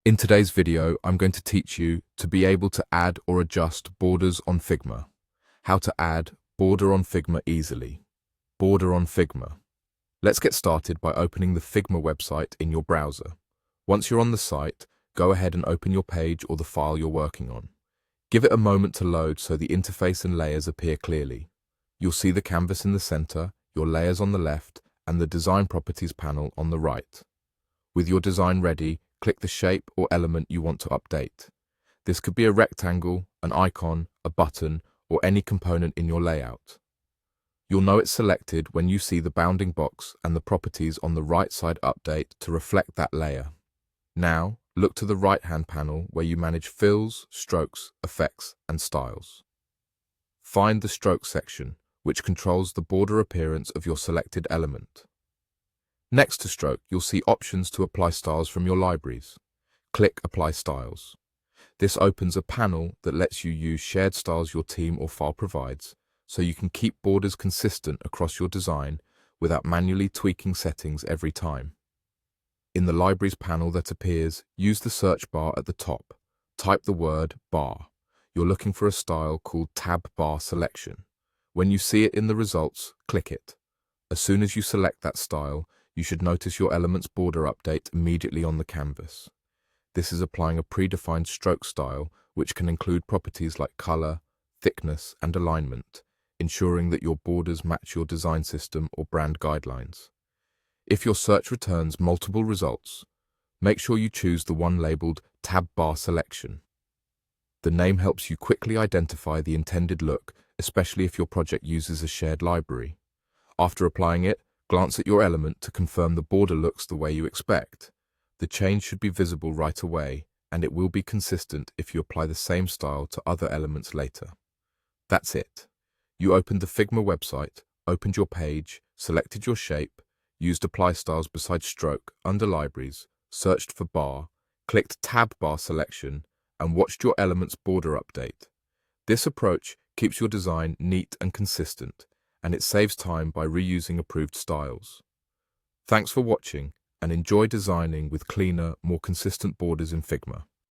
In today's video, I'm going to teach you to be able to add or adjust borders on Figma. How to add border on Figma easily. Border on Figma. Let's get started by opening the Figma website in your browser. Once you're on the site, go ahead and open your page or the file you're working on. Give it a moment to load so the interface and layers appear clearly. You'll see the canvas in the center, your layers on the left, and the design properties panel on the right. With your design ready, click the shape or element you want to update. This could be a rectangle, an icon, a button, or any component in your layout. You'll know it's selected when you see the bounding box and the properties on the right side update to reflect that layer. Now, look to the right-hand panel where you manage fills, strokes, effects, and styles. Find the stroke section, which controls the border appearance of your selected element. Next to stroke, you'll see options to apply styles from your libraries. Click Apply Styles. This opens a panel that lets you use shared styles your team or file provides, so you can keep borders consistent across your design without manually tweaking settings every time. In the Libraries panel that appears, use the search bar at the top. Type the word bar. You're looking for a style called Tab Bar Selection. When you see it in the results, click it. As soon as you select that style, you should notice your element's border update immediately on the canvas. This is applying a predefined stroke style, which can include properties like color, thickness, and alignment, ensuring that your borders match your design system or brand guidelines. If your search returns multiple results, make sure you choose the one labeled Tab Bar Selection. The name helps you quickly identify the intended look, especially if your project uses a shared library. After applying it, glance at your element to confirm the border looks the way you expect. The change should be visible right away, and it will be consistent if you apply the same style to other elements later. That's it. You opened the Figma website, opened your page, selected your shape, used Apply Styles beside Stroke under Libraries, searched for Bar, clicked Tab Bar Selection, and watched your element's border update. This approach keeps your design neat and consistent, and it saves time by reusing approved styles. Thanks for watching, and enjoy designing with cleaner, more consistent borders in Figma.